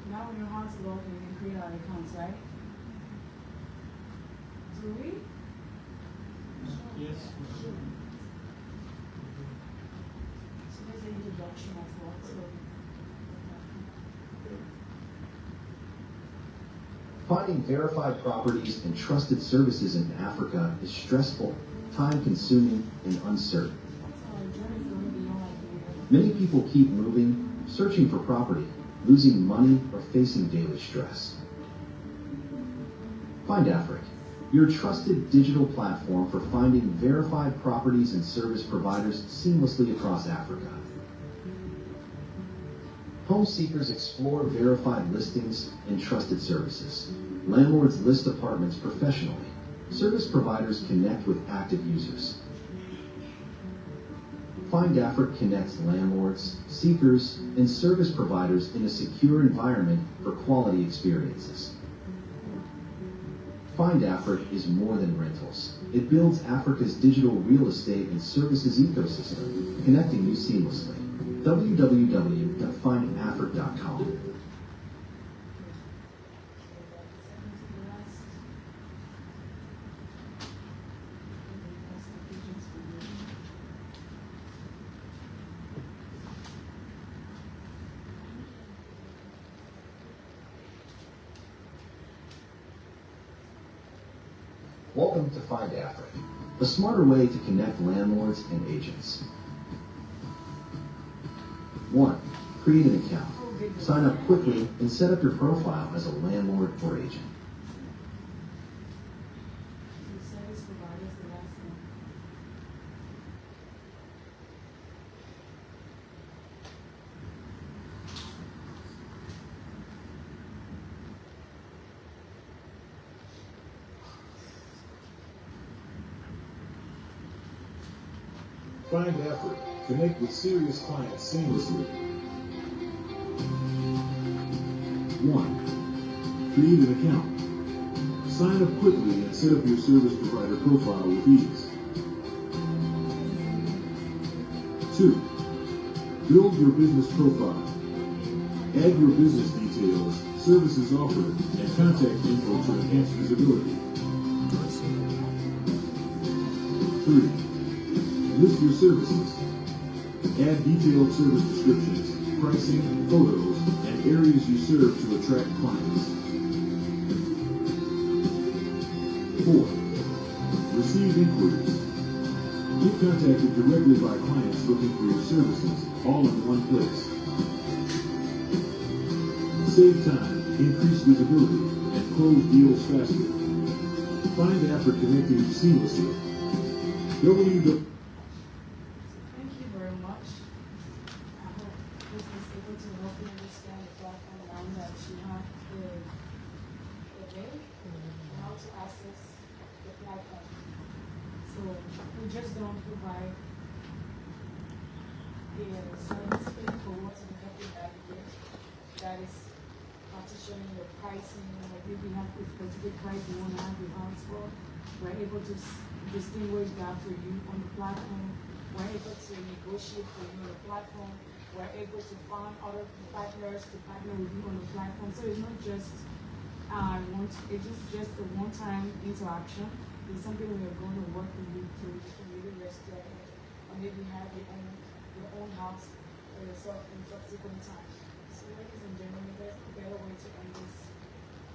Now we know how to log in and create our accounts, right? Do we? Yes. So there's an introduction as well. So Finding verified properties and trusted services in Africa is stressful, time-consuming, and uncertain. Many people keep moving, searching for property, losing money, or facing daily stress. FindAfriq, your trusted digital platform for finding verified properties and service providers seamlessly across Africa. Home seekers explore verified listings and trusted services. Landlords list apartments professionally. Service providers connect with active users. FindAfriq connects landlords, seekers, and service providers in a secure environment for quality experiences. FindAfriq is more than rentals. It builds Africa's digital real estate and services ecosystem, connecting you seamlessly. www.findafriq.com. Welcome to FindAfriq, a smarter way to connect landlords and agents. 1. Create an account. Sign up quickly and set up your profile as a landlord or agent. FindAfriq. Connect with serious clients seamlessly. 1. Create an account. Sign up quickly and set up your service provider profile with ease. 2. Build your business profile. Add your business details, services offered, and contact info to enhance visibility. 3. List your services. Add detailed service descriptions, pricing, photos, and areas you serve to attract clients. 4. Receive inquiries. Get contacted directly by clients looking for your services, all in one place. Save time, increase visibility, and close deals faster. FindAfriq connecting you seamlessly. thank you very much. I hope this was able to help you understand the platform now that you have the link and how to access the platform. So we just don't provide the service link for what we help you navigate. That is partitioning your pricing, like if you have a specific price you want to have your house for, we're able to distinguish that for you on the platform. We're able to negotiate for you on the platform. We're able to find other partners to partner with you on the platform. So it's not just it's just a one-time interaction. It's something we are going to work with you to really restore it, or maybe have your own house for yourself in subsequent time. So ladies and gentlemen, that's a better way to end this. I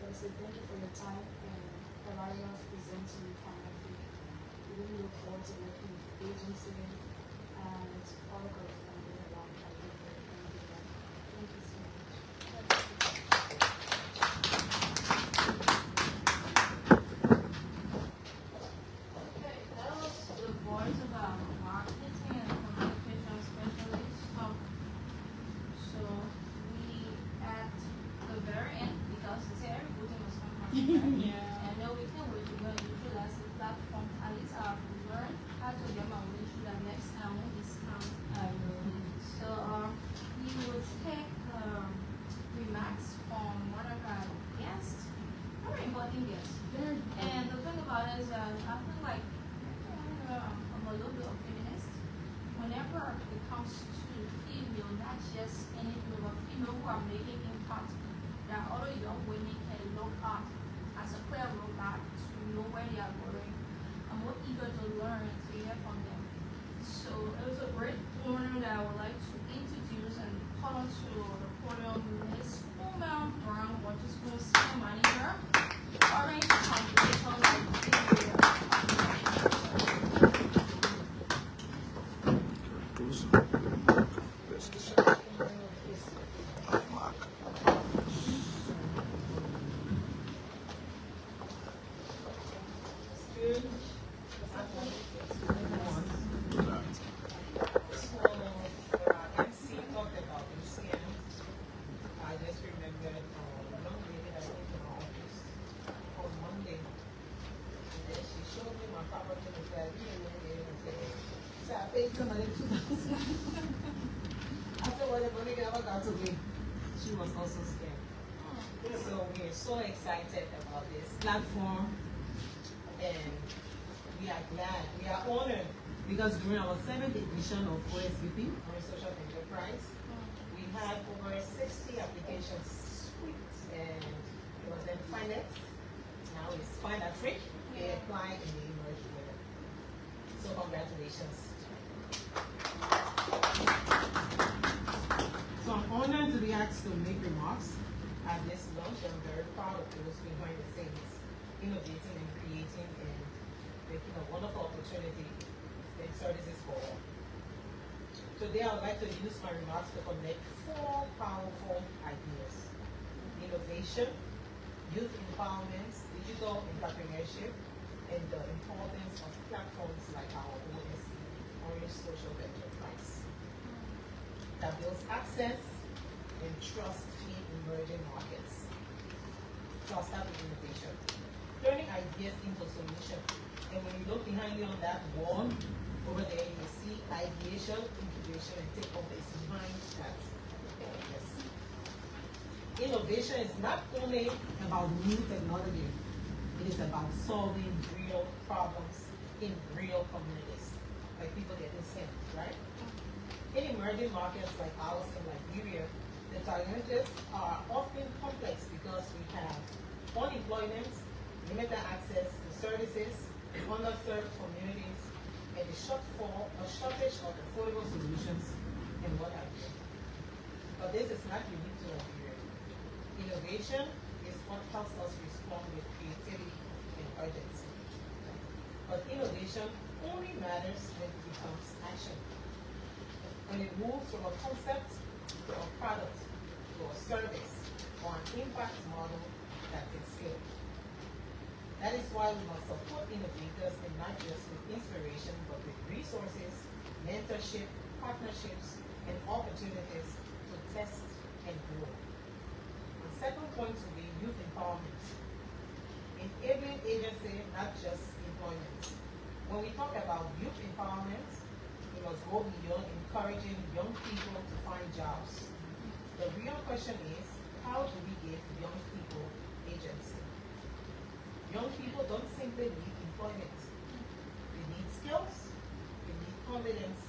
want to say thank you for your time and allowing us to present to you FindAfriq. We really look forward to working with the agency and all of us that are doing a lot of good work. Thank you so much. Okay, that was the voice of our marketing and communication specialist. So we at the very end, because they say everything was from right? Yeah. And then we can wait to go and utilize the platform. At least I've learned how to get my way through that next time when discount. I know. So we will take remarks from one of our guests, very important guests. And the thing about it is that I feel like I'm a little bit of feminist. Whenever it comes to female, not just any female, but female who are making impact, that other young women can look at as a clear roadmap to know where they are going. I'm more eager to learn and to hear from them. So it was a great honor that I would like to introduce and call to the podium Ms. Uma Brown, Waterspoon Senior Manager, Orange Computational She was also scared. So we are so excited about this platform, and we are glad, we are honored, because during our 7th edition of OSVP, our social enterprise, we had over 60 applications sweet, and it was then FindX, now it's FindAfriq. They applied and they emerged with it. So congratulations. So I'm honored to be asked to make remarks at this launch. I'm very proud of those behind the scenes, innovating and creating and making a wonderful opportunity in services for all. Today I would like to use my remarks to connect 4 powerful ideas: innovation, youth empowerment, digital entrepreneurship, and the importance of platforms like our OSE, Orange Social Enterprise, that builds access and trust in emerging markets. So I'll start with innovation. Turning ideas into solutions. And when you look behind me on that wall, over there you see ideation, incubation, and takeoff is behind that. Yes. Innovation is not only about new technology, it is about solving real problems in real communities, like people getting scammed, right? In emerging markets like ours in Liberia, the challenges are often complex because we have unemployment, limited access to services, underserved communities, and a shortage of affordable solutions and what have you. But this is not unique to Liberia. Innovation is what helps us respond with creativity and urgency. But innovation only matters when it becomes action. When it moves from a concept to a product, to a service, or an impact model that can scale. That is why we must support innovators, and not just with inspiration, but with resources, mentorship, partnerships, and opportunities to test and grow. The second point will be youth empowerment. Enabling agency, not just employment. When we talk about youth empowerment, we must go beyond encouraging young people to find jobs. The real question is, how do we give young people agency? Young people don't simply need employment. They need skills, they need confidence,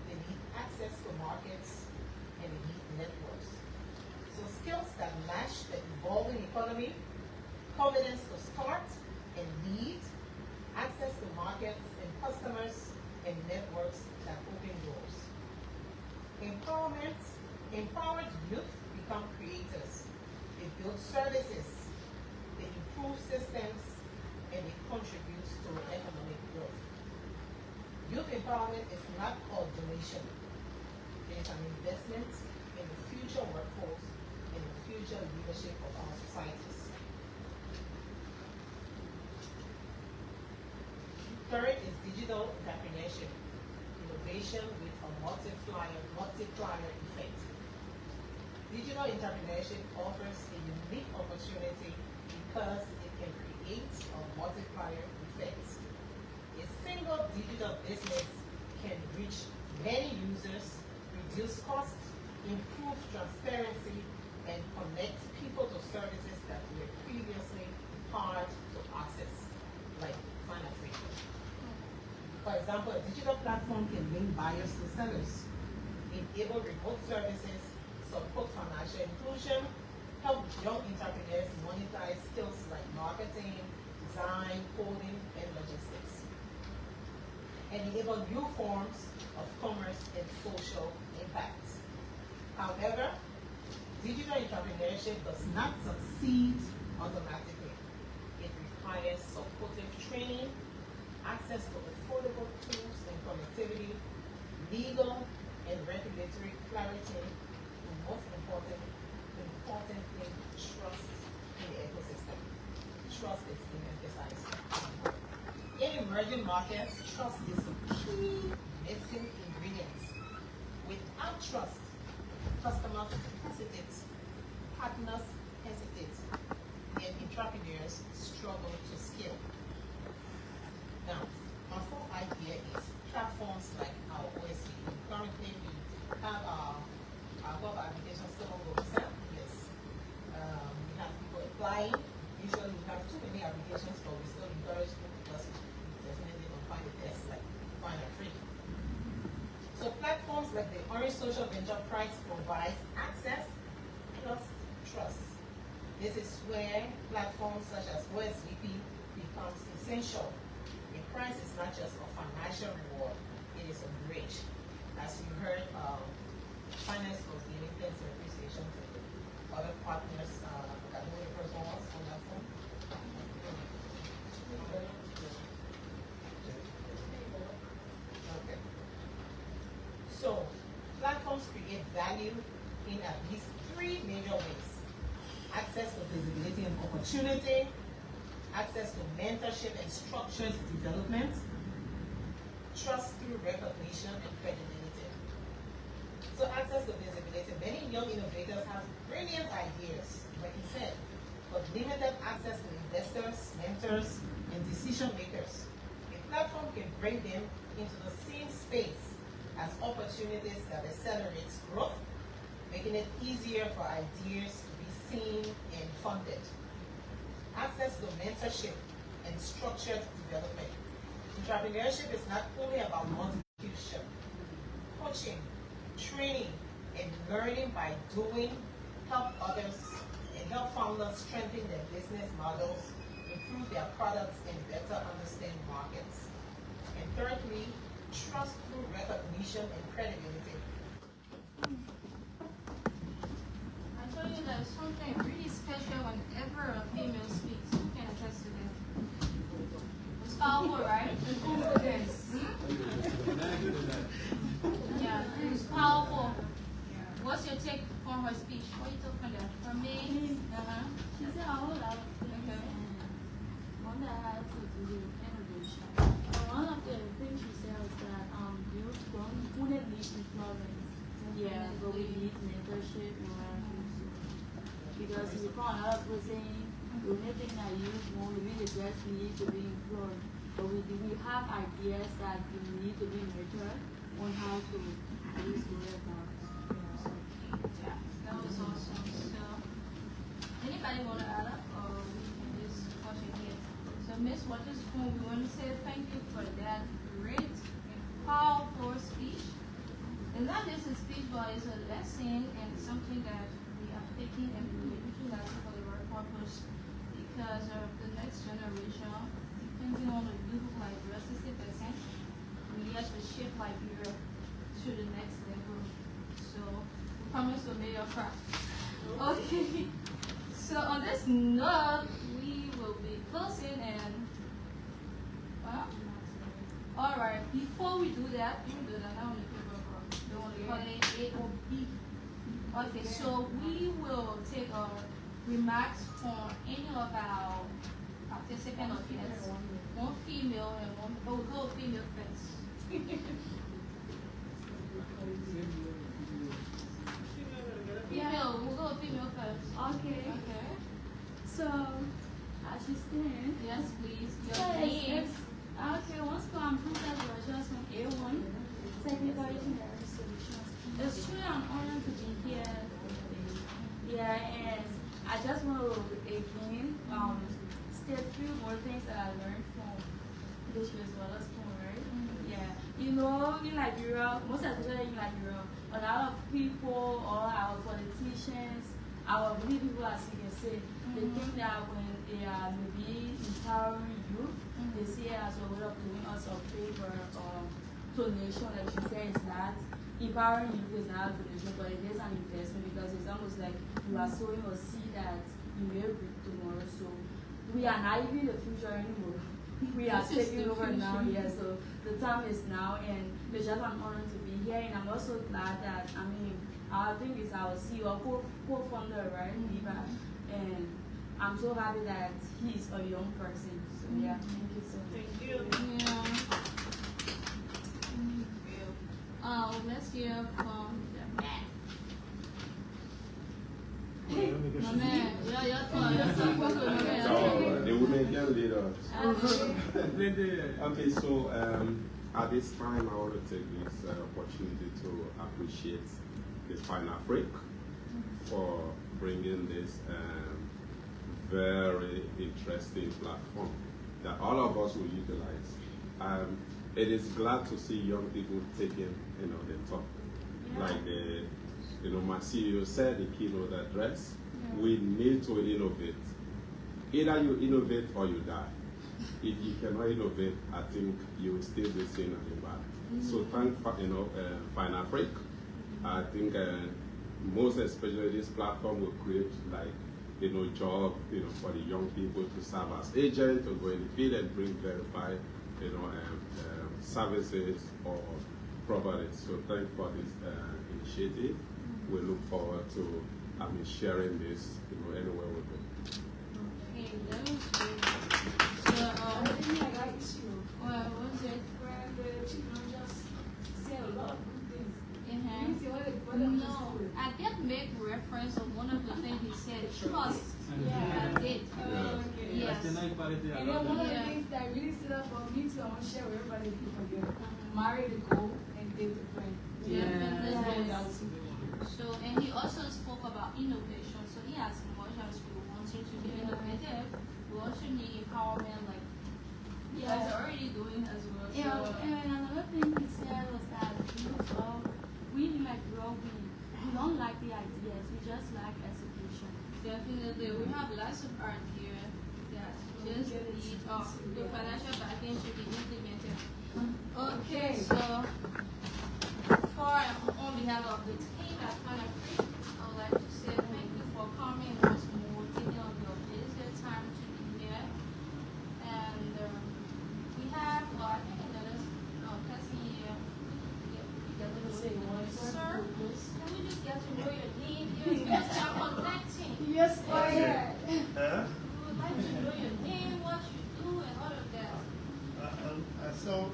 they need access to markets, and they need networks. So skills that match the evolving economy, confidence to start and lead, access to markets and customers, and networks that open doors. Empowered youth become creators. They build services, they improve systems, and it contributes to economic growth. Youth empowerment is not a donation. It is an investment in the future workforce and the future leadership of our societies. Third is digital entrepreneurship, innovation with a multiplier effect. Digital entrepreneurship offers a unique opportunity because it can create a multiplier effect. A single digital business can reach many users, reduce costs, improve transparency, and connect people to services that were previously hard to access, like FindAfriq. For example, a digital platform can link buyers to sellers, enable remote services, support financial inclusion, help young entrepreneurs monetize skills like marketing, design, coding, and logistics, and enable new forms of commerce and social impact. However, digital entrepreneurship does not succeed automatically. It requires supportive training, access to affordable tools and connectivity, legal and regulatory clarity, and most importantly, trust in the ecosystem. Trust is being emphasized. In emerging markets, trust is a key missing ingredient. Without trust, customers hesitate, partners hesitate, and entrepreneurs struggle to scale. Now, my fourth idea is platforms like our OSP. Currently, we have our web application still on website. Yes. We have people applying. Usually, we have too many applications, but we still encourage them because we definitely don't find the best like FindAfriq. So platforms like the Orange Social Enterprise provides access plus trust. This is where platforms such as OSVP becomes essential. A price is not just a financial reward, it is a bridge. As you heard, finance was giving thanks and appreciation to the other partners. I forgot who the first one was on that phone. Okay. So, platforms create value in at least three major ways. Access to visibility and opportunity, access to mentorship and structured development, trust through recognition and credibility. So access to visibility. Many young innovators have brilliant ideas, like you said, but limited access to investors, mentors, and decision makers. A platform can bring them into the same space as opportunities that accelerates growth, making it easier for ideas to be seen and funded. Access to mentorship and structured development. Entrepreneurship is not only about motivation, coaching, training, and learning by doing help others and help founders strengthen their business models, improve their products, and better understand markets. And thirdly, trust through recognition and credibility. I told you there's something really special whenever a female speaks. Who can attest to that? It's powerful, right? Confidence. Yeah, it's powerful. What's your take on her speech? What you took from that? From me? She said a whole lot of things, Okay. and one that has to do with innovation. One of the things she said was that youth wouldn't need employment. Yeah. But we need mentorship and learning. Because we found out was saying the only thing that youth want, we just need to be employed. But we have ideas that we need to be nurtured on how to at least go about. Yeah, that was awesome. So, anybody want to add up, or we can just watch it here? So, Miss Waterspoon, we want to say thank you for that great and powerful speech. It's not just a speech, but it's a lesson and something that we are taking and we utilize for the right purpose because of the next generation. Depending on the youth, like 60%, we have to shift Liberia to the next level. So, we promise to make your cry. Okay. So, on this note, we will be closing and Alright, before we do that, now on the paper, don't want to call it A or B. Okay, so we will take remarks from any of our participants or guests. One female and one, but we'll go female first. Female, we'll go female first. Okay. Okay. So, as you stand. Yes, please. Your Yes, name. yes. Okay, once I'm Princess Rogers from A1, Technical Engineering Solutions. It's truly an honor to be here. Yeah, and I just want to again state a few more things that I learned from this as well as from right. Yeah, you know, in Liberia, most especially in Liberia, a lot of people, all our politicians, our really people, as you can say, they think that when they are maybe empowering youth, they see it as a way of doing us a favor or donation. Like she said, it's not empowering youth is not a donation, but it is an investment because it's almost like you are sowing a seed that you will reap tomorrow. So we are not even the future anymore. We are taking over now, yeah. So the time is now, and it's just an honor to be here. And I'm also glad that I think it's our CEO, co-founder, right, Eva, and I'm so happy that he's a young person. So yeah, thank you so much. Thank you. Yeah. Let's hear from the man. My man, The women can lead us. Okay, so at this time, I want to take this opportunity to appreciate the FindAfriq for bringing this very interesting platform that all of us will utilize. It is glad to see young people taking, the top, like my CEO said, the keynote address. We need to innovate. Either you innovate or you die. If you cannot innovate, I think you will still be seen at the back. So thank FindAfriq. I think most especially this platform will create job for the young people to serve as agents, to go in the field and bring verified services or properties. So thank you for this initiative. We look forward to sharing this anywhere we go. Okay, that was good. So I think I got issue. what was it? Where the children just say a lot of good things. Uh-huh. You see what they No, I did make reference of one of the things he said. Trust. Yeah. I did. Okay. Yes. And then one of the things that really stood out for me too, I want to share with everybody if you forget. Marry the goal and date the friend. So, and he also spoke about innovation. So he has much as we want you to be innovative. We also need empowerment, like you guys are already doing as well. Yeah, So, and another thing he said was that we don't like the ideas, we just like execution. definitely, we have lots of art here that just need the financial backing to be implemented. Okay, so on behalf of the team at FindAfriq, I would like to say thank you for coming once more, taking on your busy time to be here. And we have, I think another person here. Sir, can we just get to know your name? Because we are connecting. Yes, go ahead. We would like to know your name, what you do, and all of that. So,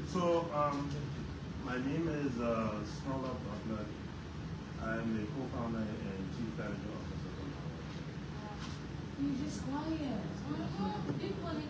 So, my name is Snola Butler. I'm the co-founder and chief strategy officer of You just quiet. Big one,